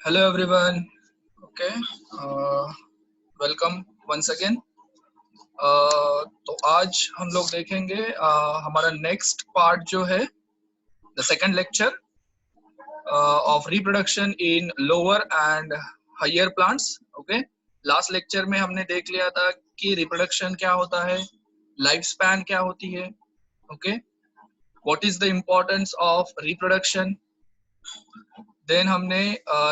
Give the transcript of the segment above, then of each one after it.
Hello everyone. Okay. Welcome once again. तो आज हम लोग देखेंगे हमारा नेक्स्ट पार्ट जो है the second lecture of reproduction in lower and higher plants. Okay. Last lecture में हमने देख लिया था कि रिप्रोडक्शन क्या होता है, लाइफ स्पैन क्या होती है. Okay. What is the importance of reproduction. Then हमने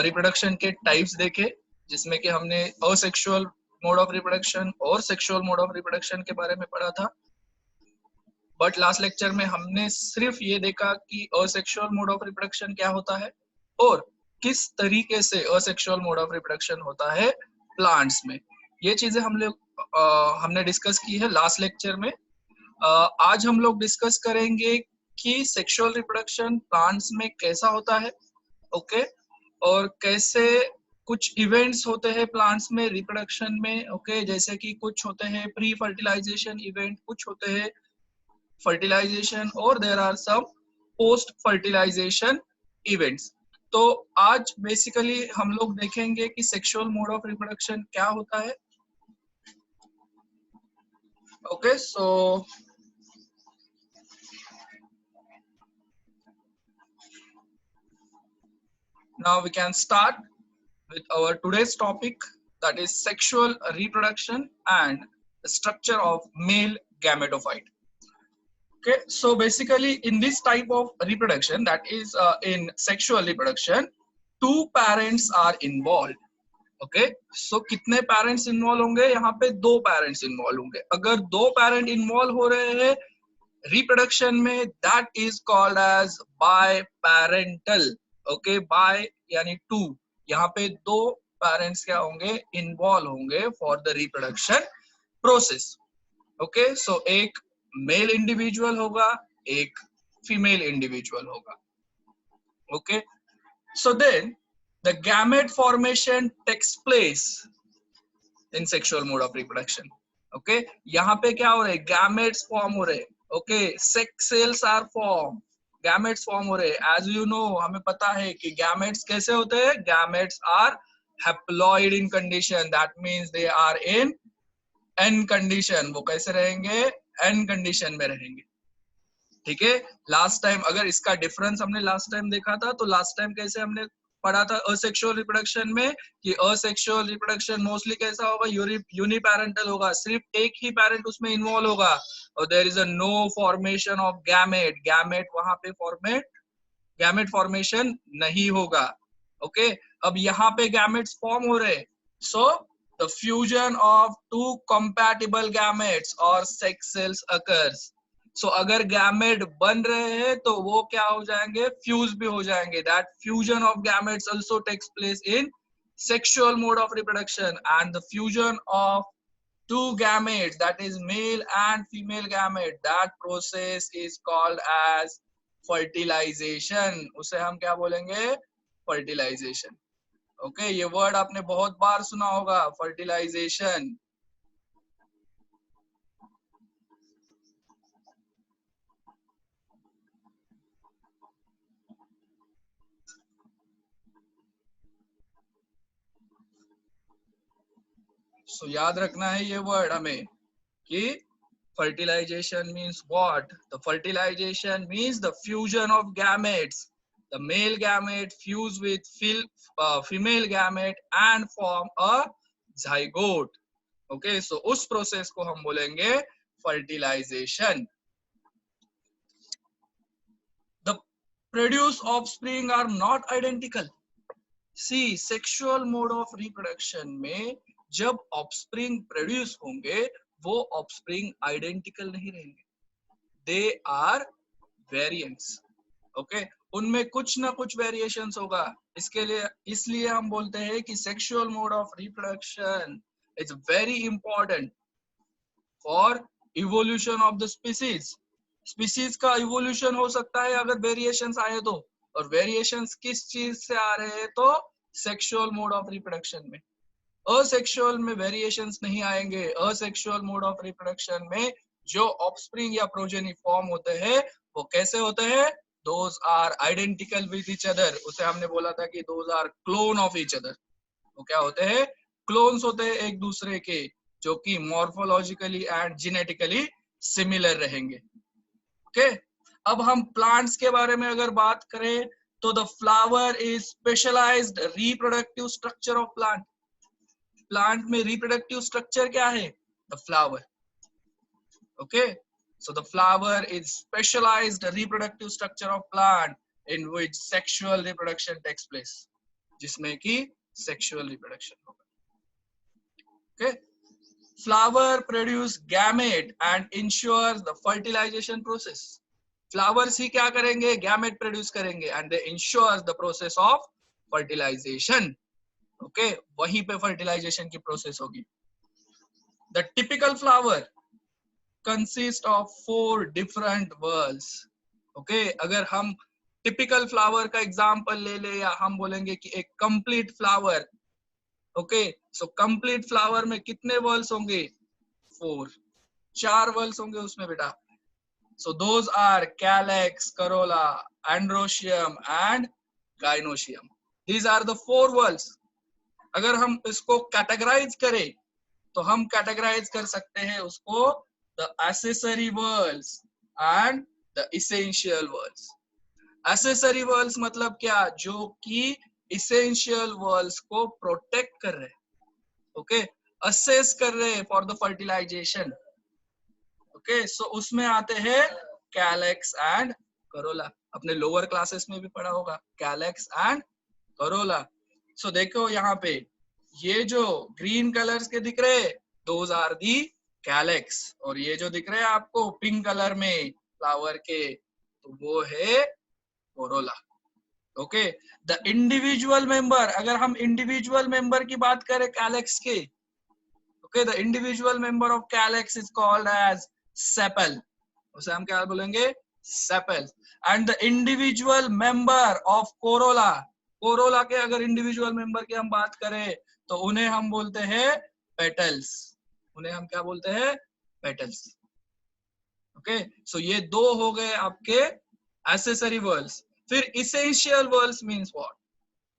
रिप्रोडक्शन के टाइप्स देखे, जिसमें कि हमने असेक्सुअल मोड ऑफ रिप्रोडक्शन और सेक्सुअल मोड ऑफ रिप्रोडक्शन के बारे में पढ़ा था. बट लास्ट लेक्चर में हमने सिर्फ ये देखा कि असेक्सुअल मोड ऑफ रिप्रोडक्शन क्या होता है और किस तरीके से असेक्सुअल मोड ऑफ रिप्रोडक्शन होता है प्लांट्स में. ये चीजें हम लोग हमने डिस्कस की है लास्ट लेक्चर में. आज हम लोग डिस्कस करेंगे कि सेक्सुअल रिप्रोडक्शन प्लांट्स में कैसा होता है. ओके. और कैसे कुछ इवेंट्स होते हैं प्लांट्स में रिप्रोडक्शन में. ओके. जैसे कि कुछ होते हैं प्री फर्टिलाइजेशन इवेंट, कुछ होते हैं फर्टिलाइजेशन, और there are some post fertilization events. तो आज बेसिकली हम लोग देखेंगे कि सेक्सुअल मोड ऑफ रिप्रोडक्शन क्या होता है. Okay. So now we can start with our today's topic, that is sexual reproduction and the structure of male gametophyte. Okay, so basically in this type of reproduction, that is in sexual reproduction, two parents are involved. Okay, so कितने parents involved होंगे यहाँ पे? दो parents involved होंगे. अगर दो parent involved हो रहे हैं reproduction में, that is called as biparental. Okay, by यानी two, यहाँ पे दो parents क्या होंगे? involved होंगे for the reproduction process. Okay, so एक मेल इंडिविजुअल होगा, एक फीमेल इंडिविजुअल होगा. Okay. So then the gamete formation takes place in sexual mode of reproduction. Okay. यहाँ पे क्या हो रहा है? गैमेट्स फॉर्म हो रहे. Okay. Sex cells are form, gametes form हो रहे. एज यू नो, हमें पता है कि गैमेट्स कैसे होते हैं. Gametes are haploid in condition, that means they are in n condition. वो कैसे रहेंगे? एन कंडीशन में रहेंगे. ठीक है. लास्ट टाइम अगर इसका डिफरेंस हमने लास्ट टाइम देखा था, तो लास्ट टाइम कैसे हमने पढ़ा था असेक्सुअल रिप्रोडक्शन में कि असेक्सुअल रिप्रोडक्शन मोस्टली कैसा होगा? यूनिपैरेंटल होगा, सिर्फ एक ही पैरेंट उसमें इन्वॉल्व होगा और there is a no formation of gamete. Gamete वहां पे गैमेट फॉर्मेशन नहीं होगा. ओके. अब यहाँ पे गैमेट्स फॉर्म हो रहे. सो the fusion of two compatible gametes or sex cells occurs. So अगर गैमेट बन रहे हैं तो वो क्या हो जाएंगे? फ्यूज भी हो जाएंगे. That fusion of gametes also takes place in sexual mode of reproduction, and the fusion of two gametes, that is male and female gamete, that process is called as fertilization. उसे हम क्या बोलेंगे? fertilization. Okay. ये word आपने बहुत बार सुना होगा, fertilisation. सो याद रखना है ये वर्ड हमें कि fertilization means what? The fertilization means the fusion of gametes. The male gamete fuse with female gamete and form a zygote. Okay, so उस प्रोसेस को हम बोलेंगे fertilization. The produced offspring are not identical. See, sexual mode of reproduction में जब offspring produce होंगे, वो offspring identical नहीं रहेंगे. They are variants. ओके. उनमें कुछ ना कुछ वेरिएशंस होगा. इसलिए हम बोलते हैं कि sexual mode of reproduction is very important for evolution of the species. Species का इवोल्यूशन हो सकता है अगर वेरिएशंस आए तो, और वेरिएशंस किस चीज से आ रहे हैं? तो सेक्सुअल मोड ऑफ रिप्रोडक्शन में. असेक्सुअल में वेरिएशंस नहीं आएंगे. असेक्सुअल मोड ऑफ रिप्रोडक्शन में जो ऑफस्प्रिंग या प्रोजेनी फॉर्म होते हैं वो कैसे होते हैं? those are identical with each other, उसे हमने बोला था कि those are clone of each other. तो क्या होते हैं? क्लोन्स होते हैं एक दूसरे के, जो कि मॉर्फोलॉजिकली एंड जेनेटिकली सिमिलर रहेंगे. ओके, अब हम प्लांट्स के बारे में अगर बात करें तो the flower is specialized reproductive structure of plant. Plant में रिप्रोडक्टिव स्ट्रक्चर क्या है? The flower. Okay, so the flower is specialized reproductive structure of plant in which sexual reproduction takes place, जिसमें कि sexual reproduction होगा. Okay, flower produce gamete and ensures the fertilization process. Flowers ही क्या करेंगे? Gamete produce करेंगे and they ensures the process of fertilization. Okay, वहीं पे fertilization की process होगी. The typical flower consist of 4 different whorls. Okay, अगर हम typical flower का example ले ले या हम बोलेंगे कि एक complete flower. Okay, so complete flower में कितने whorls होंगे? 4. 4 whorls होंगे उसमें बेटा. So those are calyx, corolla, androecium and gynoecium. These are the 4 whorls. अगर हम इसको categorize करें तो हम categorize कर सकते हैं उसको the accessory whorls and the essential whorls. Accessory whorls मतलब क्या? जो कि essential whorls को protect कर रहे हैं. Okay, assess कर रहे हैं for the fertilization. Okay, so उसमें आते हैं calyx and corolla. अपने lower classes में भी पढ़ा होगा calyx and corolla. So देखो यहाँ पे ये जो green colors के दिख रहे, those are the calyx, और ये जो दिख रहे हैं आपको पिंक कलर में फ्लावर के, तो वो है corolla. Okay, the individual member, अगर हम इंडिविजुअल मेंबर की बात करें कैलेक्स के, okay, the individual member of calyx is called as sepal. उसे हम क्या बोलेंगे? Sepal. And the individual member of corolla, corolla के अगर इंडिविजुअल मेंबर की हम बात करें तो उन्हें हम बोलते हैं पेटल्स. उन्हें हम क्या बोलते हैं? पेटल्स. ओके, सो ये 2 हो गए आपके एक्सेसरी वर्ड्स. फिर essential words means what?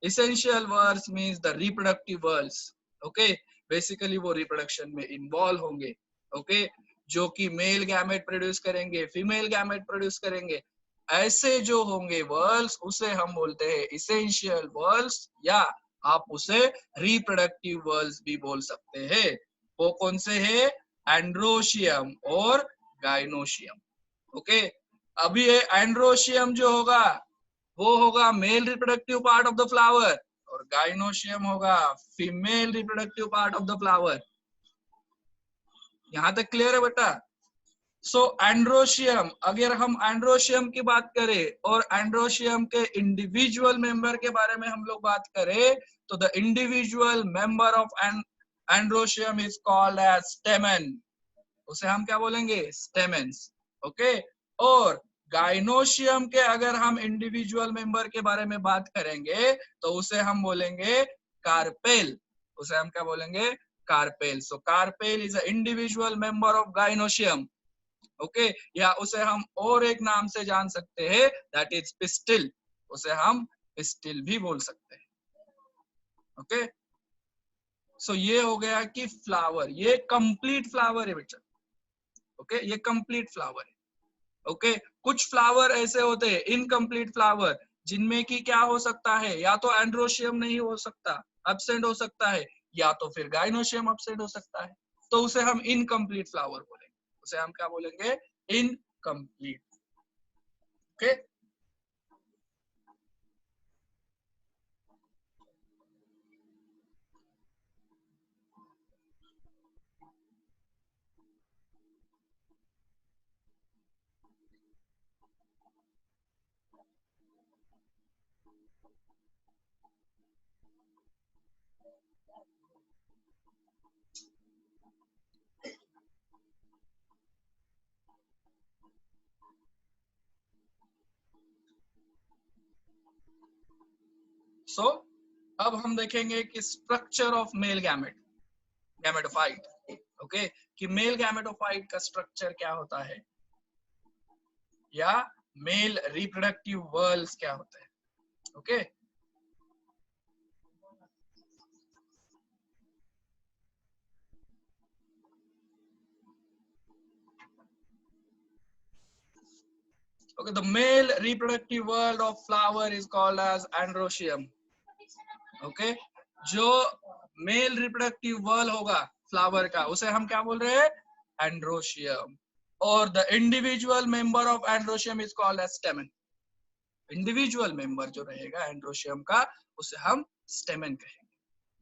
Essential words means the reproductive words. Okay, basically वो रिप्रोडक्शन में इन्वॉल्व होंगे. ओके, जो कि मेल गैमेट प्रोड्यूस करेंगे, फीमेल गैमेट प्रोड्यूस करेंगे. ऐसे जो होंगे वर्ड्स उसे हम बोलते हैं इसेंशियल वर्ड्स, या आप उसे रिप्रोडक्टिव वर्ड्स भी बोल सकते हैं. वो कौन से है? एंड्रोशियम और गाइनोशियम. ओके, अभी ये एंड्रोशियम जो होगा वो होगा male reproductive part of the flower, और गाइनोशियम होगा female reproductive part of the flower. यहां तक क्लियर है बेटा? सो एंड्रोशियम, अगर हम एंड्रोशियम की बात करें और एंड्रोशियम के इंडिविजुअल मेंबर के बारे में हम लोग बात करें तो the individual member of androecium is called as stamen. उसे हम क्या बोलेंगे? स्टेमेंस. ओके, और गाइनोशियम के अगर हम इंडिविजुअल मेंबर के बारे में बात करेंगे तो उसे हम बोलेंगे कार्पेल. उसे हम क्या बोलेंगे? Carpel. So carpel is a individual member of gynoecium. Okay, या उसे हम और एक नाम से जान सकते हैं, दैट इज पिस्टिल. उसे हम पिस्टिल भी बोल सकते हैं. ओके, सो ये हो गया कि फ्लावर, ये कंप्लीट फ्लावर है बेटा. ओके, ये कंप्लीट फ्लावर है. ओके, कुछ फ्लावर ऐसे होते हैं इनकम्प्लीट फ्लावर, जिनमें कि क्या हो सकता है? या तो एंड्रोशियम नहीं हो सकता, एब्सेंट हो सकता है, या तो फिर गाइनोशियम एब्सेंट हो सकता है. तो उसे हम इनकम्प्लीट फ्लावर बोलेंगे. उसे हम क्या बोलेंगे? इनकम्प्लीट. ओके, सो अब हम देखेंगे कि structure of male gamete, gametophyte. Okay, कि मेल गैमेटोफाइट का स्ट्रक्चर क्या होता है, या मेल रिप्रोडक्टिव वर्ल्स क्या होते हैं. Okay Okay, the male reproductive world of flower is called as androecium. Okay, जो मेल रिप्रोडक्टिव वर्ल्ड होगा फ्लावर का उसे हम क्या बोल रहे हैं? एंड्रोशियम. और the individual member of androecium is called as stamen. Individual member जो रहेगा एंड्रोशियम का उसे हम स्टेमन कहेंगे.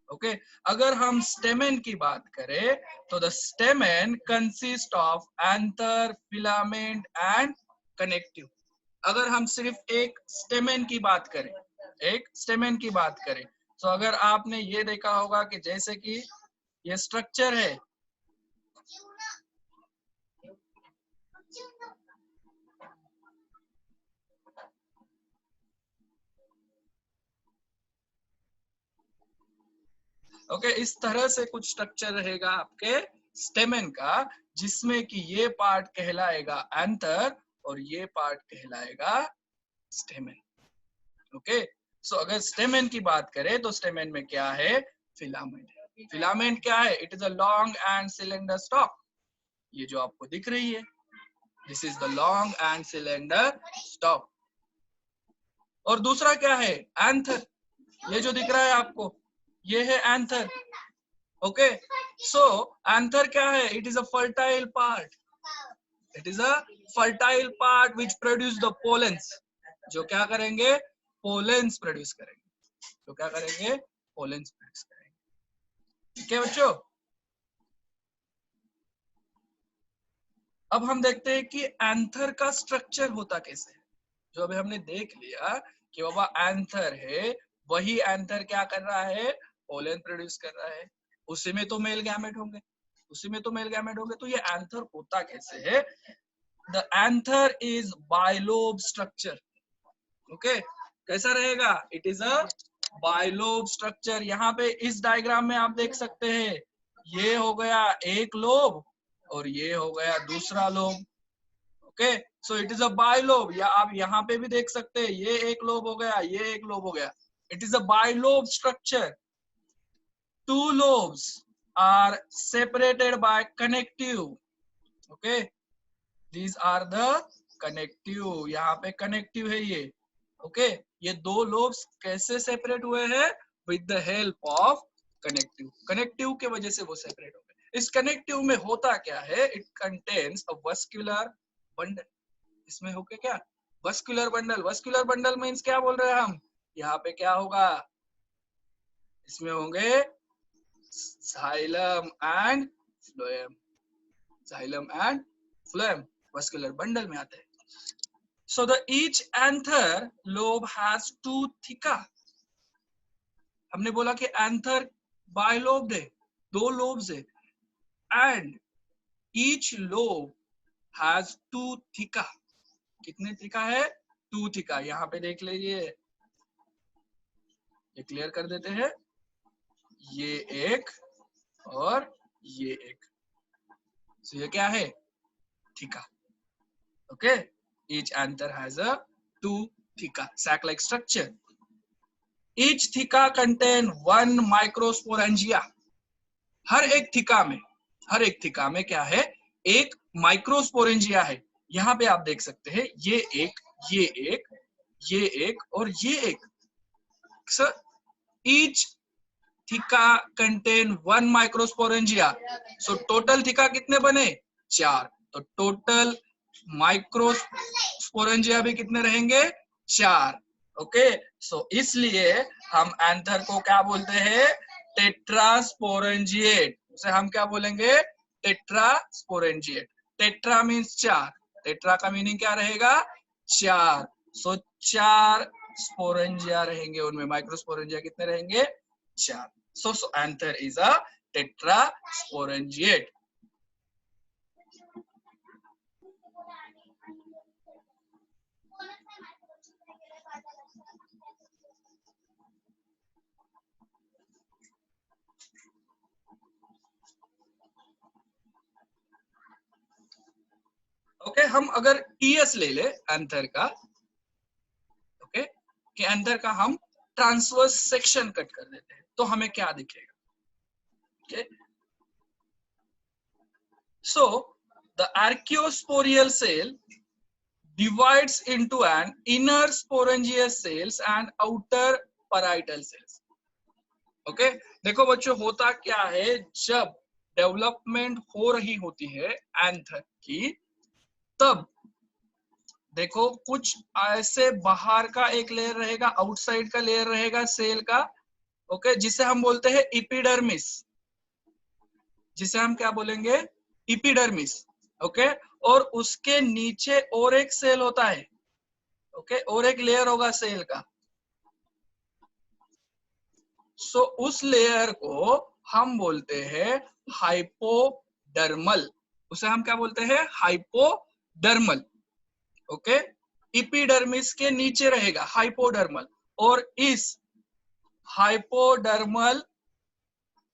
ओके अगर हम स्टेमन की बात करें तो the स्टेमन consist of anther, filament and connective. अगर हम सिर्फ एक स्टेमन की बात करें, एक स्टेमन की बात करें तो अगर आपने ये देखा होगा कि जैसे कि ये स्ट्रक्चर है, ओके इस तरह से कुछ स्ट्रक्चर रहेगा आपके स्टेमन का, जिसमें कि ये पार्ट कहलाएगा एंथर और ये पार्ट कहलाएगा स्टेमन. ओके सो अगर स्टेमन की बात करें तो स्टेमन में क्या है? फिलामेंट. फिलामेंट क्या है? It is a long and cylinder stock. ये जो आपको दिख रही है, this is the long and cylinder stock. और दूसरा क्या है? एंथर. ये जो दिख रहा है आपको, ये है एंथर. ओके सो एंथर क्या है? It is a fertile part. It is a fertile part which produce the pollens. जो क्या करेंगे? पोलेंस प्रोड्यूस करेंगे. तो क्या करेंगे? पोलेंस प्रोड्यूस करेंगे. ठीक है बच्चों. अब हम देखते हैं कि एंथर का स्ट्रक्चर होता कैसे है. जो अभी हमने देख लिया कि बाबा एंथर है, वही एंथर क्या कर रहा है? पोलन प्रोड्यूस कर रहा है. उसी में तो मेल गैमेट होंगे, उसी में तो मेल गैमेट होंगे. तो ये एंथर होता कैसे है? The anther is bilobe structure. Okay कैसा रहेगा? It is a bilobe structure. यहाँ पे इस डायग्राम में आप देख सकते हैं, ये हो गया एक लोब और ये हो गया दूसरा lobe. Okay so it is a bilobe. या आप यहाँ पे भी देख सकते हैं, ये एक लोब हो गया, ये एक लोब हो गया. It is a bilobe structure. Two lobes are separated by connective. Okay these are the connective. यहाँ पे कनेक्टिव है ये. ओके ये दो लोब्स कैसे सेपरेट हुए हैं? With the help of connective. Connective के वजह से वो सेपरेट हो गए. इस कनेक्टिव में होता क्या है? It contains a vascular bundle. इसमें होके क्या? Vascular bundle. Vascular bundle means क्या बोल रहे हैं हम? यहाँ पे क्या होगा? इसमें होंगे xylem and phloem. Xylem and phloem vascular bundle में आते हैं. So the each anther lobe has two theca. हमने बोला कि एंथर बाइलोब है, दो लोब्स है. And each lobe has two theca. कितने थिका है? टू थिका. यहाँ पे देख लीजिए, ये क्लियर कर देते हैं. ये एक और ये एक. so ये क्या है? Theca. Okay each anther has a two theca sac like structure. Each theca contain one microsporangia. हर एक थिका में क्या है? एक माइक्रोस्पोरेंजिया है. यहाँ पे आप देख सकते हैं, ये एक, ये एक, ये एक और ये एक. Each theca contain one microsporangia. So total theca कितने बने? 4. तो टोटल माइक्रोस्पोरेंजिया भी कितने रहेंगे? 4. ओके सो इसलिए हम एंथर को क्या बोलते हैं? टेट्रास्पोरेंजिएट. उसे हम क्या बोलेंगे? टेट्रास्पोरेंजिएट. Tetra means 4. टेट्रा का मीनिंग क्या रहेगा? 4. सो 4 स्पोरेंजिया रहेंगे उनमें. माइक्रोस्पोरेंजिया कितने रहेंगे? 4. So anther is a tetrasporangiate. Okay हम अगर टीएस ले ले एंथर का, ओके, कि एंथर का हम ट्रांसवर्स सेक्शन कट कर देते हैं तो हमें क्या दिखेगा? Okay, so the archaeosporial cell divides into an inner sporangious cells and outer parietal cells. Okay, देखो बच्चों होता क्या है, जब डेवलपमेंट हो रही होती है एंथर की, तब देखो कुछ ऐसे बाहर का एक लेयर रहेगा, आउटसाइड का लेयर रहेगा सेल का, ओके, जिसे हम बोलते हैं इपिडर्मिस, जिसे हम क्या बोलेंगे? Epidermis, okay. और उसके नीचे और एक सेल होता है, ओके, और एक लेयर होगा सेल का। सो उस लेयर को हम बोलते हैं हाइपोडर्मल, उसे हम क्या बोलते हैं? Hypodermal, okay. इपिडर्मिस के नीचे रहेगा हाइपोडर्मल, और इस हाइपोडर्मल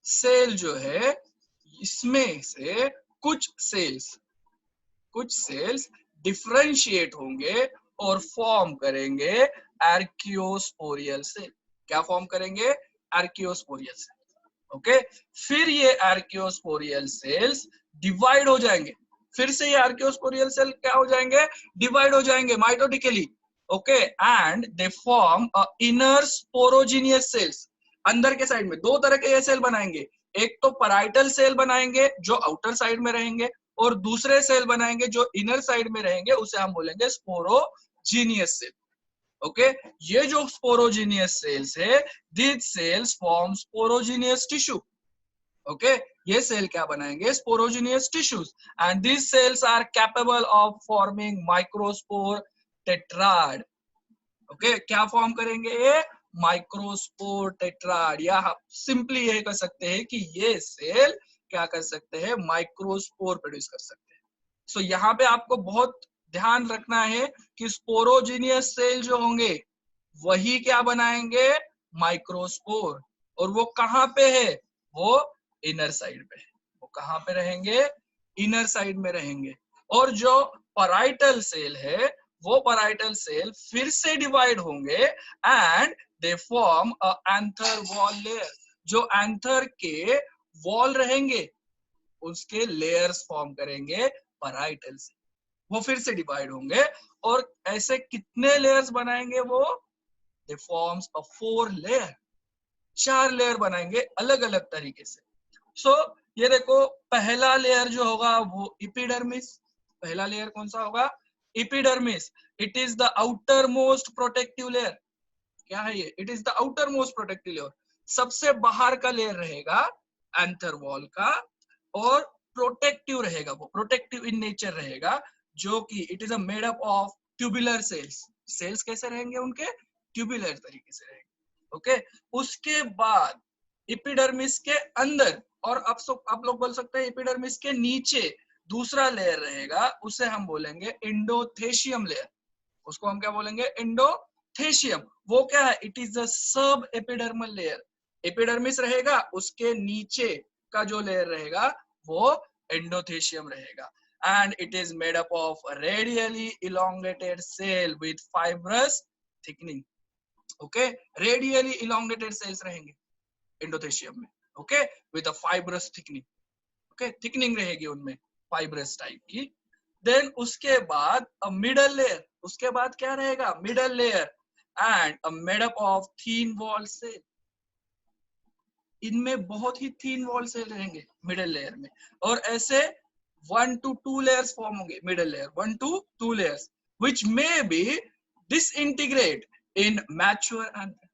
सेल जो है, इसमें से कुछ सेल्स डिफरेंशिएट होंगे और फॉर्म करेंगे आर्कियोस्पोरियल सेल। क्या फॉर्म करेंगे? आर्कियोस्पोरियल सेल, ओके। फिर ये आर्कियोस्पोरियल सेल्स डिवाइड हो जाएंगे, फिर से ये आर्कियोस्पोरियल सेल क्या हो जाएंगे? डिवाइड हो जाएंगे mitotically, okay, and they form a inner sporogenous cells. अंदर के साइड में दो तरह के ये सेल बनाएंगे, एक तो पैराइटल सेल बनाएंगे जो आउटर साइड में रहेंगे, और दूसरे सेल बनाएंगे जो इनर साइड में रहेंगे, उसे हम बोलेंगे स्पोरोजिनियस सेल, ओके। ये जो स्पोरोजिनियस सेल्स है, this cells form sporogenous tissue, okay. ये सेल क्या बनाएंगे? Sporogenous tissues, and this cells are capable of forming microspore tetrad, okay. क्या फॉर्म करेंगे ये? माइक्रोस्पोर टेट्राड, या सिंपली ये कह सकते हैं कि ये सेल क्या कर सकते हैं? माइक्रोस्पोर प्रोड्यूस कर सकते हैं। सो यहाँ पे आपको बहुत ध्यान रखना है कि स्पोरोजिनियस सेल जो होंगे वही क्या बनाएंगे? माइक्रोस्पोर। और वो कहाँ पे है? वो इनर साइड पे है। वो कहाँ पे रहेंगे? इनर साइड में रहेंगे। और जो पैराइटल सेल है, वो पैराइटल सेल फिर से डिवाइड होंगे and they form a anther wall layer. जो एंथर के वॉल रहेंगे उसके लेयर्स फॉर्म करेंगे पैराइटल से, वो फिर से डिवाइड होंगे। और ऐसे कितने लेयर्स बनाएंगे वो? दे फॉर्म्स अ 4 लेयर, 4 लेयर बनाएंगे अलग अलग तरीके से। सो ये देखो, पहला लेयर जो होगा वो इपिडर्मिस। पहला लेयर कौन सा होगा? Epidermis. It is the outer most protective layer. क्या है ये? It is the outer most protective layer. सबसे बाहर का लेयर रहेगा एंथर वॉल का, और प्रोटेक्टिव रहेगा, वो प्रोटेक्टिव इन नेचर रहेगा, जो कि it is a made up of tubular cells. Cells कैसे रहेंगे उनके? ट्यूबुलर तरीके से रहेंगे, ओके। उसके बाद इपिडर्मिस के अंदर, और आप लोग बोल सकते हैं इपिडर्मिस के नीचे दूसरा लेयर रहेगा, उसे हम बोलेंगे एंडोथेशियम लेयर। उसको हम क्या बोलेंगे? एंडोथेशियम। वो क्या है? It is the sub epidermal layer. Epidermis रहेगा, उसके नीचे का जो लेयर रहेगा वो एंडोथेशियम रहेगा, and it is made up of a radially elongated cell with fibrous thickening, okay। radially elongated cells रहेंगे एंडोथेशियम में, okay, with a fibrous thickening, okay, thickening रहेगी उनमें fibrous टाइप की। देन उसके बाद a middle layer, उसके बाद क्या रहेगा? middle layer and a made up of thin wall cell। इनमें बहुत ही थीन वॉल सेल रहेंगे मिडल लेयर में, और ऐसे 1 to 2 लेयर्स फॉर्म होंगे middle layer, 1 to 2 layers, which may be disintegrate in mature anther।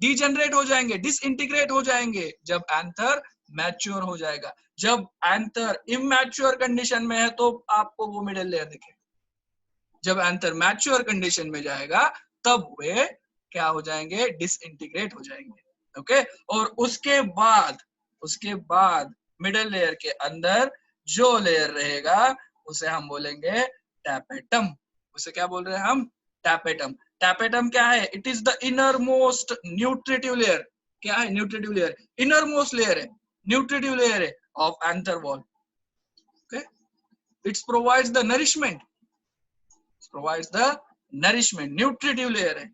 Degenerate हो जाएंगे, डिसइंटीग्रेट हो जाएंगे जब एंथर मैच्योर हो जाएगा। जब एंथर इमैच्योर कंडीशन में है तो आपको वो मिडल लेयर दिखेगा। जब एंथर मैच्योर कंडीशन में जाएगा तब वे क्या हो जाएंगे? डिसइंटीग्रेट हो जाएंगे, ओके। और उसके बाद मिडल लेयर के अंदर जो लेयर रहेगा उसे हम बोलेंगे टैपेटम। उसे क्या बोल रहे हैं हम? टैपेटम। टैपेटम क्या है? It is the inner most nutritive layer. क्या है? Nutritive layer, inner most layer है, न्यूट्रिटिव लेयर है of anther wall, okay. It's provides the nourishment, provides the nourishment, nutritive layer है,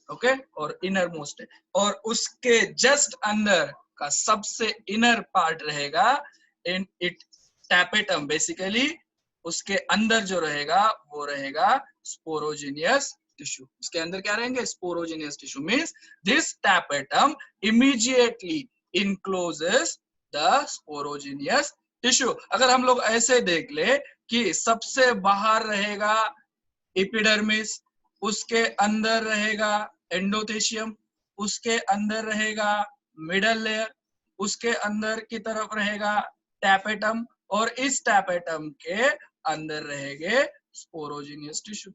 ओके और इनर मोस्ट है। और उसके जस्ट अंदर का सबसे इनर पार्ट रहेगा इन इट टैपेटम, बेसिकली उसके अंदर जो रहेगा वो रहेगा स्पोरोजिनियस टिश्यू। उसके अंदर क्या रहेंगे? Sporogenous tissue. Means this tapetum immediately encloses the sporogenous tissue. अगर हम लोग ऐसे देख ले कि सबसे बाहर रहेगा एपिडर्मिस, उसके अंदर रहेगा एंडोथेशियम, उसके अंदर रहेगा मिडल लेयर, उसके अंदर की तरफ रहेगा टैपेटम, और इस टैपेटम के अंदर रहेंगे स्पोरोजिनियस टिश्यू।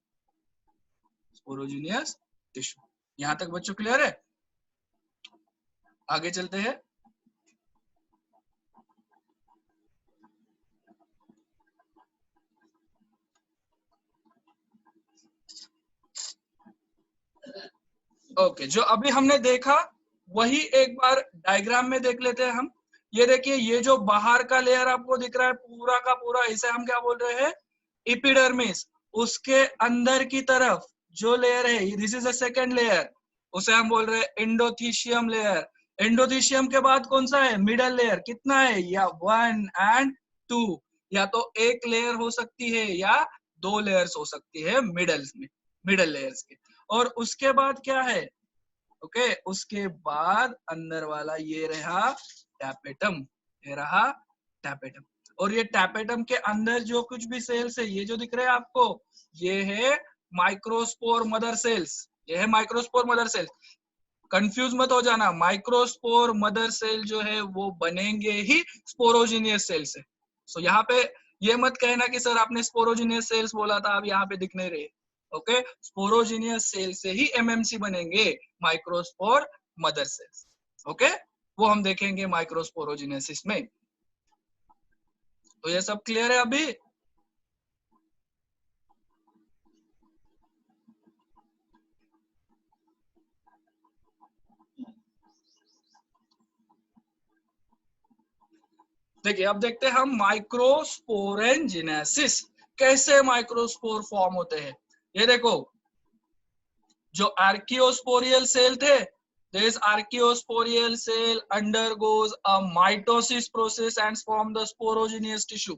स्पोरोजिनियस टिश्यू। यहां तक बच्चों क्लियर है? आगे चलते हैं। ओके, जो अभी हमने देखा वही एक बार डायग्राम में देख लेते हैं हम। ये देखिए, ये जो बाहर का लेयर आपको दिख रहा है पूरा का पूरा, इसे हम क्या बोल रहे हैं? एपिडर्मिस। उसके अंदर की तरफ जो लेयर है, this is the second layer, उसे हम बोल रहे हैं एंडोथीशियम लेयर। एंडोथीशियम के बाद कौन सा है? Middle layer. कितना है? या 1 and 2, या तो एक लेयर हो सकती है या 2 लेयर्स हो सकती है मिडल्स में, मिडल लेयर्स के। और उसके बाद क्या है? ओके, उसके बाद अंदर वाला ये रहा टैपेटम, ये रहा टैपेटम। और ये टैपेटम के अंदर जो कुछ भी सेल्स है, ये जो दिख रहे हैं आपको, ये है माइक्रोस्पोर मदर सेल्स। ये है माइक्रोस्पोर मदर सेल्स। कंफ्यूज मत हो जाना, माइक्रोस्पोर मदर सेल जो है वो बनेंगे ही स्पोरोजिनियस सेल से। सो यहाँ पे ये मत कहना कि सर आपने स्पोरोजिनियस सेल्स बोला था, अब यहाँ पे दिख नहीं रहे। ओके, स्पोरोजिनियस सेल से ही एमएमसी बनेंगे, माइक्रोस्पोर मदर सेल्स। ओके, वो हम देखेंगे माइक्रोस्पोरोजिनेसिस में। तो ये सब क्लियर है अभी? देखिए, अब देखते हैं हम माइक्रोस्पोरेंजिनेसिस, कैसे माइक्रोस्पोर फॉर्म होते हैं। ये देखो, जो आर्कियोस्पोरियल सेल थे, this archaeosporial cell undergoes a mitosis process and form the sporogenous tissue.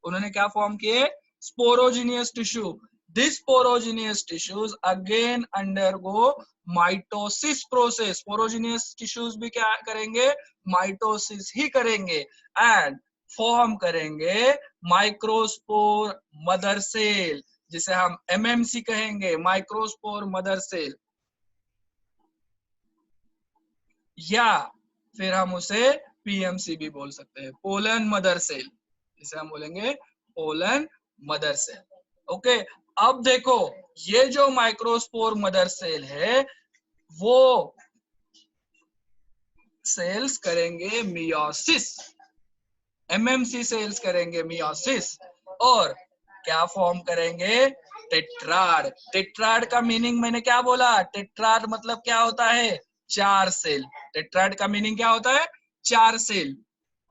उन्होंने क्या फॉर्म किए? Sporogenous tissue. These sporogenous tissues again undergo mitosis process. Sporogenous tissues भी क्या करेंगे? माइटोसिस ही करेंगे एंड फॉर्म करेंगे माइक्रोस्पोर मदर सेल, जिसे हम एमएमसी कहेंगे, माइक्रोस्पोर मदर सेल। या फिर हम उसे पीएमसी भी बोल सकते हैं, पोलन मदर सेल, जिसे हम बोलेंगे पोलन मदर सेल। ओके, अब देखो, ये जो माइक्रोस्पोर मदर सेल है वो सेल्स करेंगे मियोसिस, एमएमसी सेल्स करेंगे मियोसिस, और क्या फॉर्म करेंगे? टेट्राड। टेट्राड का मीनिंग मैंने क्या बोला? टेट्राड मतलब क्या होता है? 4 सेल। टेट्राड का मीनिंग क्या होता है? 4 सेल।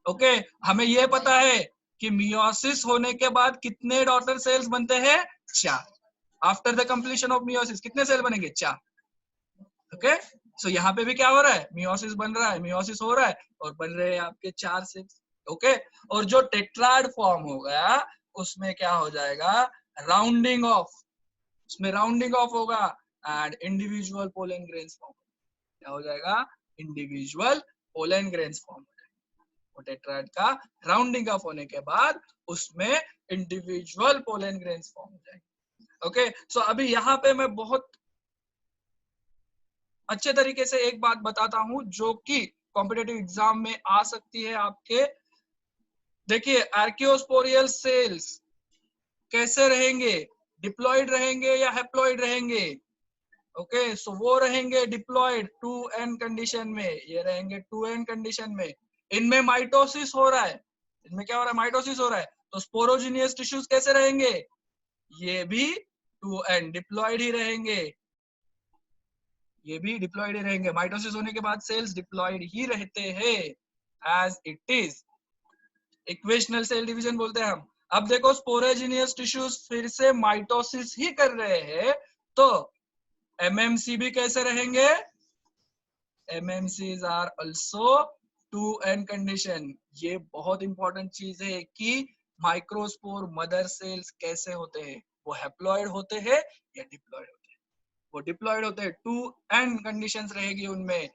ओके, हमें ये पता है कि मियोसिस होने के बाद कितने डॉटर सेल्स बनते हैं? 4। After the completion of meiosis कितने सेल बनेंगे? 4। ओके, सो यहाँ पे भी क्या हो रहा है? मियोसिस बन रहा है, मियोसिस हो रहा है और बन रहे हैं आपके 4 सेल्स। ओके, और जो टेट्राड फॉर्म हो गया उसमें क्या हो जाएगा? राउंडिंग ऑफ, उसमें राउंडिंग ऑफ होगा and individual pollen grains form. क्या हो जाएगा? Individual pollen grains form. Tetrad का राउंडिंग ऑफ होने के बाद उसमें इंडिविजुअल पोलन ग्रेन्स फॉर्म हो जाएंगे। ओके, सो अभी यहाँ पे मैं बहुत अच्छे तरीके से एक बात बताता हूं जो कि कॉम्पिटेटिव एग्जाम में आ सकती है आपके। देखिए, आर्कियोस्पोरियल सेल्स कैसे रहेंगे? डिप्लॉइड रहेंगे या हैप्लॉइड रहेंगे? ओके, सो वो रहेंगे डिप्लॉइड 2n कंडीशन में, ये रहेंगे 2n कंडीशन में। इनमें माइटोसिस हो रहा है, इनमें क्या हो रहा है? माइटोसिस हो रहा है। तो स्पोरोजिनियस टिश्यूज कैसे रहेंगे? ये भी 2n डिप्लॉइड ही रहेंगे, ये भी डिप्लॉइड ही रहेंगे। माइटोसिस होने के बाद सेल्स डिप्लॉइड ही रहते हैं as it is. Equational cell division बोलते हैं हम। अब देखो स्पोरेजिनियस टिश्यूज फिर से माइटोसिस ही कर रहे हैं, तो एमएमसी भी कैसे रहेंगे? MMCs are also 2n condition. ये बहुत इंपॉर्टेंट चीज है कि माइक्रोस्पोर मदर सेल्स कैसे होते हैं, वो हैप्लॉइड होते हैं या डिप्लॉइड होते हैं? वो डिप्लॉइड होते हैं, 2n कंडीशंस रहेगी उनमें,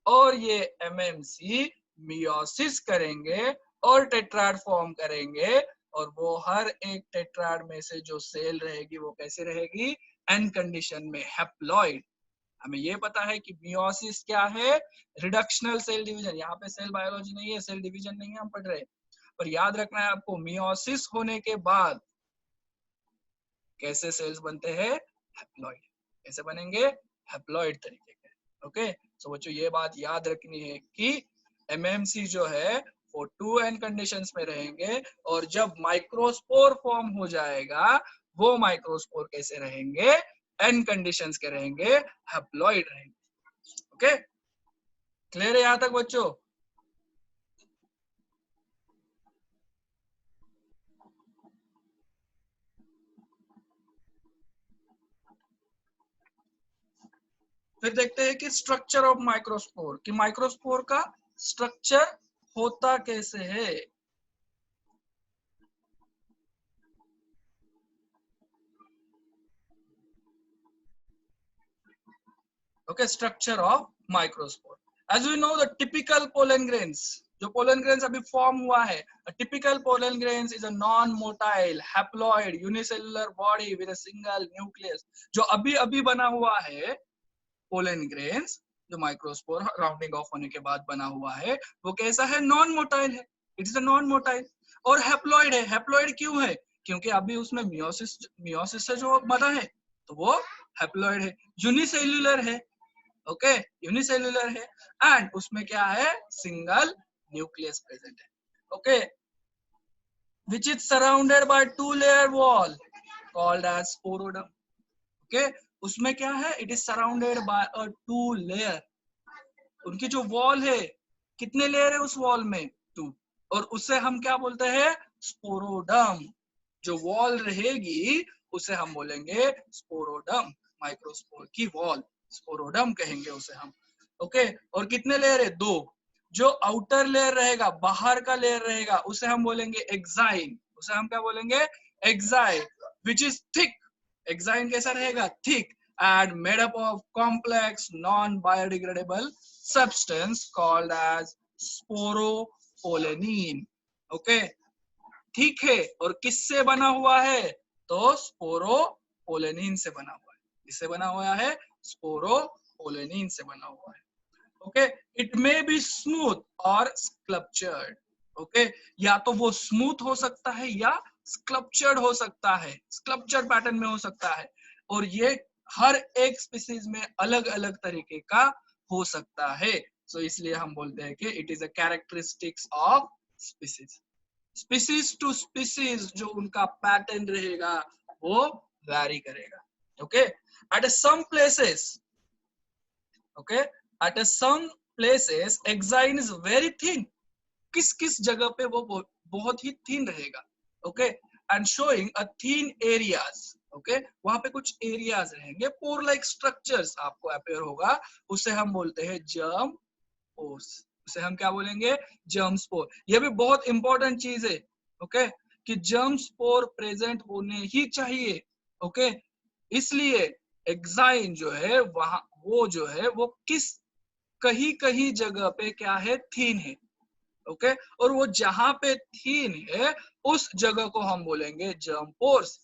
और ये MMC मियोसिस करेंगे और टेट्राड फॉर्म करेंगे, और वो हर एक टेट्राड में से जो सेल रहेगी वो कैसे रहेगी? n कंडीशन में, हैप्लॉइड। हमें ये पता है कि मियोसिस क्या है? Reductional cell division. यहाँ पे सेल बायोलॉजी नहीं है, सेल डिवीजन नहीं है हम पढ़ रहे, पर याद रखना है आपको, मियोसिस होने के बाद कैसे सेल्स बनते हैं? हैप्लॉइड। कैसे बनेंगे? हैप्लॉइड तरीके के। ओके, सो बच्चों ये बात याद रखनी है कि एमएमसी जो है वो 2n कंडीशंस में रहेंगे, और जब माइक्रोस्पोर फॉर्म हो जाएगा वो माइक्रोस्पोर कैसे रहेंगे? n कंडीशंस के रहेंगे, हैप्लॉइड रहेंगे। ओके, क्लियर है यहां तक बच्चों? फिर देखते हैं कि स्ट्रक्चर ऑफ माइक्रोस्पोर, कि माइक्रोस्पोर का स्ट्रक्चर होता कैसे है। Okay, structure of microspore. As we know the typical pollen grains, जो पोलन ग्रेन्स अभी फॉर्म हुआ है, typical pollen grains is a non motile haploid unicellular body with a single nucleus. जो अभी अभी बना हुआ है पोलन ग्रेन्स, जो माइक्रोस्पोर राउंडिंग ऑफ होने के बाद बना हुआ है, वो कैसा है? नॉन मोटाइल है, it is a non motile, और हैप्लॉइड है। हैप्लॉइड क्यों है? क्योंकि अभी उसमें मियोसिस से जो बना है, तो वो हैप्लॉइड है। यूनिसेल्युलर है, ओके, यूनिसेल्युलर है, एंड उसमें क्या है? सिंगल न्यूक्लियस प्रेजेंट है। Okay, which is surrounded by two layer wall called as sporoderm. Okay, उसमें क्या है? It is surrounded by a two layer. उनकी जो वॉल है, कितने लेयर है उस वॉल में? 2, और उससे हम क्या बोलते हैं? स्पोरोडम। जो वॉल रहेगी उसे हम बोलेंगे स्पोरोडम, माइक्रोस्पोर की वॉल, स्पोरोडम कहेंगे उसे हम। ओके, और कितने लेयर है? 2। जो आउटर लेयर रहेगा, बाहर का लेयर रहेगा, उसे हम बोलेंगे एक्साइन। उसे हम क्या बोलेंगे? Exine, which is thick. Exine कैसा रहेगा? Thick, and made up of complex non-biodegradable substance called as sporopollenin. Okay, ठीक है, और किससे बना हुआ है? तो स्पोरोपोलेनिन से बना हुआ है। किससे बना हुआ है? स्पोरोपोलेनिन से बना हुआ है। Okay, it may be smooth और स्कल्पचर्ड। ओके, या तो वो स्मूथ हो सकता है या स्कल्पचर्ड हो सकता है, स्कल्पचर्ड पैटर्न में हो सकता है, और ये हर एक स्पीसीज में अलग अलग तरीके का हो सकता है। सो इसलिए हम बोलते हैं कि it is a characteristics of species. Species to species जो उनका पैटर्न रहेगा वो वैरी करेगा। Okay, at some places, okay, at some places exine is very thin. किस किस जगह पे वो बहुत ही थिन रहेगा। Okay, and showing a thin areas. Okay, वहां पे कुछ एरियाज रहेंगे, पोर लाइक स्ट्रक्चर्स आपको अपेयर होगा, उसे हम बोलते हैं जर्म पोर्स। उसे हम क्या बोलेंगे? Germ spore. ये भी बहुत इंपॉर्टेंट चीज है, ओके, कि जर्म स्पोर प्रेजेंट होने ही चाहिए। ओके, इसलिए एक्साइन जो है वहां, वो जो है वो किस कहीं कहीं जगह पे क्या है? थीन है। ओके, और वो जहां पे थीन है उस जगह को हम बोलेंगे जर्म पोर्स।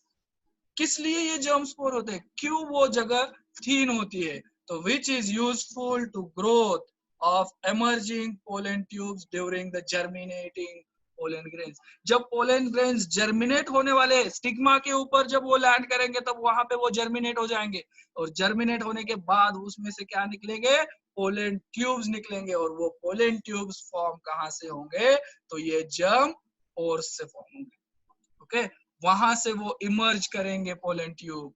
किस लिए ये जर्म स्पोर होते हैं? क्यों वो जगह थीन होती है? तो which is useful to growth of emerging pollen tubes during the germinating pollen grains. जब पोलन ग्रेन्स जर्मिनेट होने वाले स्टिग्मा के ऊपर जब वो लैंड करेंगे, तब वहां पे वो जर्मिनेट हो जाएंगे, और जर्मिनेट होने के बाद उसमें से क्या निकलेंगे? पोलन ट्यूब्स निकलेंगे, और वो पोलन ट्यूब्स फॉर्म कहां से होंगे? तो ये जर्म पोर्स से फॉर्म होंगे। ओके, वहां से वो इमर्ज करेंगे pollen tube.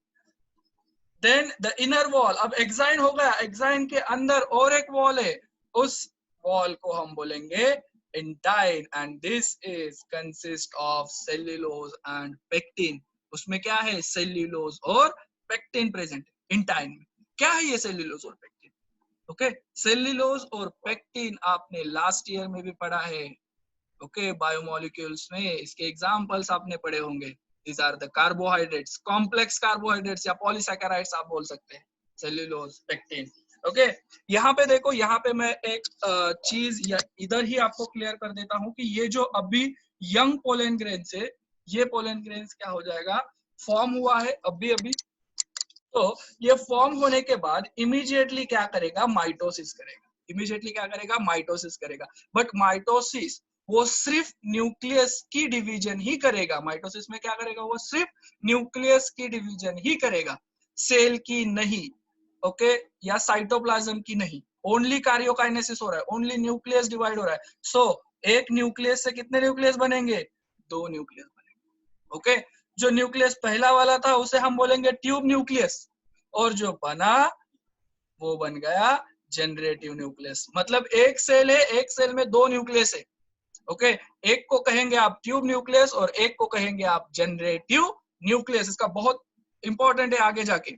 Then the inner wall, अब एक्साइन हो गया, एक्साइन के अंदर और एक वॉल है, उस वॉल को हम बोलेंगे intine and this is consist of cellulose and pectin. उसमें क्या है, सेल्यूलोज और पेक्टिन प्रेजेंट इंटाइन में। क्या है ये सेल्यूलोज और पेक्टिन? ओके, सेल्यूलोज और पेक्टिन आपने लास्ट ईयर में भी पढ़ा है, ओके, बायोमोलिक्यूल्स में। इसके एग्जांपल्स आपने पढ़े होंगे। These are the carbohydrates, complex carbohydrates या पॉलीसैकेराइड्स आप बोल सकते हैं, सेल्यूलोज, पेक्टिन। ओके, यहाँ पे देखो, यहाँ पे मैं एक चीज या इधर ही आपको क्लियर कर देता हूँ कि ये जो अभी यंग पोलन ग्रेन्स है, ये पोलन ग्रेन्स क्या हो जाएगा, फॉर्म हुआ है अभी अभी। तो ये फॉर्म होने के बाद इमीडिएटली क्या करेगा, माइटोसिस करेगा। इमीडिएटली क्या करेगा, माइटोसिस करेगा। बट माइटोसिस वो सिर्फ न्यूक्लियस की डिवीजन ही करेगा। माइटोसिस में क्या करेगा, वो सिर्फ न्यूक्लियस की डिवीजन ही करेगा, सेल की नहीं, ओके, या साइटोप्लाज्म की नहीं। ओनली कार्योकाइनेसिस हो रहा है, ओनली न्यूक्लियस डिवाइड हो रहा है। सो एक न्यूक्लियस से कितने न्यूक्लियस बनेंगे, 2 न्यूक्लियस बनेंगे। ओके, जो न्यूक्लियस पहला वाला था उसे हम बोलेंगे ट्यूब न्यूक्लियस, और जो बना वो बन गया जनरेटिव न्यूक्लियस। मतलब एक सेल है, एक सेल में 2 न्यूक्लियस है। ओके, एक को कहेंगे आप ट्यूब न्यूक्लियस और एक को कहेंगे आप जनरेटिव न्यूक्लियस। इसका बहुत इंपॉर्टेंट है आगे जाके।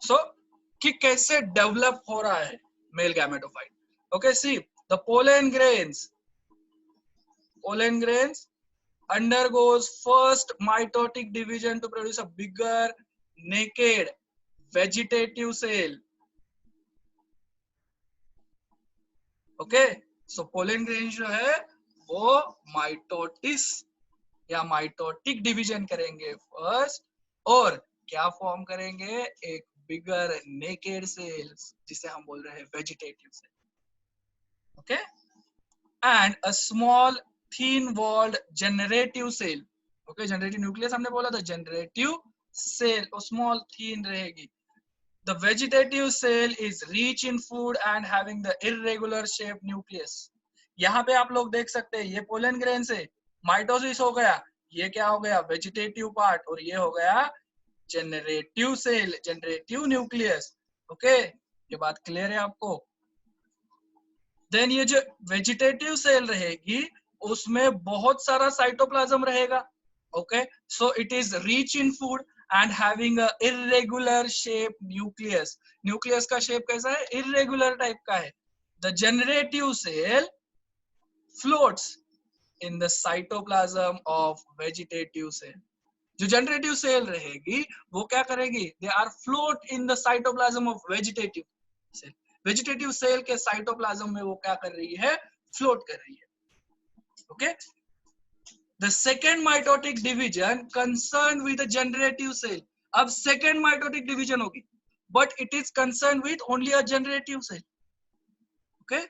सो कि कैसे डेवलप हो रहा है male gametophyte. Okay, see the pollen grains undergoes first mitotic division to produce a bigger naked vegetative cell. Okay, so pollen grain जो है वो माइटोटिस या माइटोटिक डिवीजन करेंगे फर्स्ट, और क्या फॉर्म करेंगे, एक बिगर नेकेड सेल्स जिसे हम बोल रहे हैं vegetative cell. Okay, and a small thin walled generative cell. Okay, generative nucleus हमने बोला था, जनरेटिव सेल स्मॉल थीन रहेगी। The vegetative cell is rich in food and having the irregular shaped nucleus. यहाँ पे आप लोग देख सकते हैं, ये पोलन ग्रेन से माइटोसिस हो गया, ये क्या हो गया, वेजिटेटिव पार्ट, और ये हो गया generative cell, generative nucleus. Okay, ये बात क्लियर है आपको? देन ये जो वेजिटेटिव सेल रहेगी उसमें बहुत सारा साइटोप्लाज्म रहेगा। Okay, so it is rich in food and having a irregular shape nucleus. nucleus का shape कैसा है, irregular type का है। the generative cell floats in the cytoplasm of vegetative cell. जो जनरेटिव सेल रहेगी वो क्या करेगी, they are float in the cytoplasm of vegetative cell. Vegetative cell के साइटोप्लाज्म में वो क्या कर रही है, फ्लोट कर रही है। Okay, The second mitotic division concerned with the generative cell. अब second mitotic division होगी, but it is concerned with only a generative cell. Okay?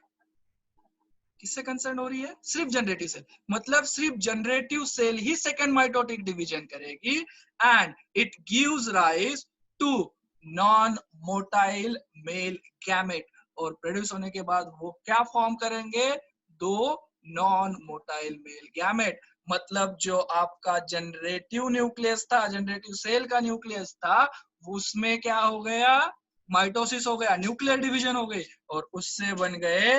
किससे कंसर्न हो रही है, सिर्फ जनरेटिव सेल। मतलब सिर्फ जनरेटिव सेल ही सेकंड माइटोटिक डिवीजन करेगी, and it gives rise to non motile male gamete. और प्रोड्यूस होने के बाद वो क्या फॉर्म करेंगे, 2 नॉन मोटाइल मेल गैमेट। मतलब जो आपका जनरेटिव न्यूक्लियस था, जनरेटिव सेल का न्यूक्लियस था, उसमें क्या हो गया, माइटोसिस हो गया, न्यूक्लियर डिवीजन हो गई, और उससे बन गए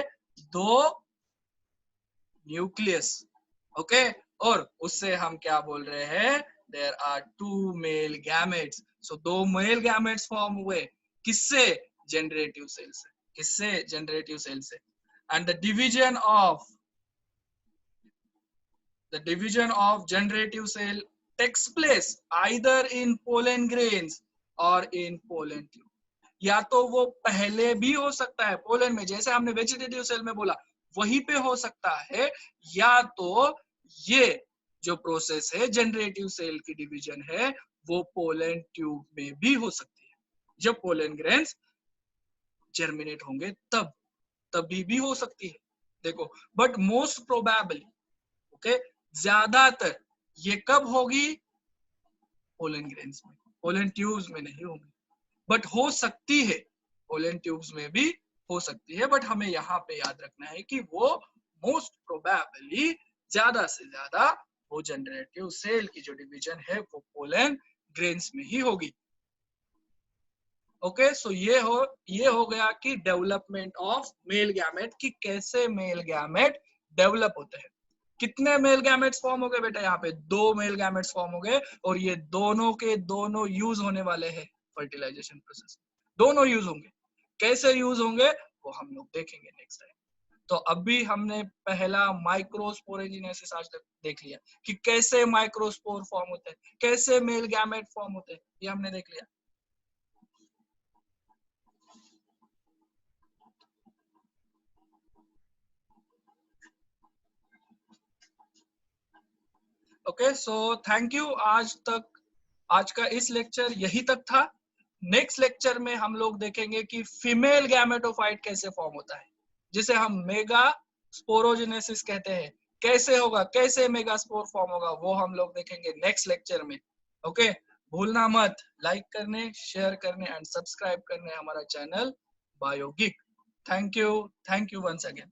2 न्यूक्लियस। ओके, और उससे हम क्या बोल रहे हैं, there are 2 male gametes. So 2 male gametes form हुए, किससे, जनरेटिव सेल से। किससे, जनरेटिव सेल से। And the division of generative cell takes place either in pollen grains or in pollen tube. या तो वो पहले भी हो सकता है पोलन में, जैसे हमने वेजिटेटिव सेल में बोला वहीं पे हो सकता है, या तो ये जो प्रोसेस है जनरेटिव सेल की डिवीजन है वो पोलन ट्यूब में भी हो सकती है। जब पोलन ग्रेन्स जर्मिनेट होंगे तभी भी हो सकती है, देखो। बट मोस्ट प्रोबेबली, ओके, ज्यादातर ये कब होगी, पोलन ग्रेन्स में, पोलन ट्यूब्स में नहीं होंगी, बट हो सकती है। पोलन ट्यूब्स में भी हो सकती है, बट हमें यहाँ पे याद रखना है कि वो मोस्ट प्रोबेबली ज्यादा से ज्यादा वो जनरेटिव सेल की जो डिवीजन है वो पोलन ग्रेन्स में ही होगी। ओके, सो ये हो गया कि डेवलपमेंट ऑफ मेल गैमेट, कि कैसे मेल गैमेट डेवलप होते हैं। कितने मेल गैमेट्स फॉर्म हो गए बेटा? यहाँ पे 2 मेल गैमेट्स फॉर्म हो गए, और ये दोनों के दोनों यूज होने वाले हैं फर्टिलाइजेशन प्रोसेस। दोनों यूज होंगे, कैसे यूज होंगे वो हम लोग देखेंगे नेक्स्ट टाइम। तो अभी हमने पहला माइक्रोस्पोरेजिनेसिस आज तक देख लिया कि कैसे माइक्रोस्पोर फॉर्म होते हैं, कैसे मेल गैमेट फॉर्म होते हैं, ये हमने देख लिया। Okay, so thank you. आज का इस लेक्चर यही तक था। नेक्स्ट लेक्चर में हम लोग देखेंगे कि फीमेल गैमेटोफाइट कैसे फॉर्म होता है, जिसे हम मेगा स्पोरोजेनेसिस कहते हैं। कैसे होगा, कैसे मेगा स्पोर फॉर्म होगा, वो हम लोग देखेंगे नेक्स्ट लेक्चर में। ओके, भूलना मत लाइक करने, शेयर करने एंड सब्सक्राइब करने हमारा चैनल बायोगिक। Thank you once again.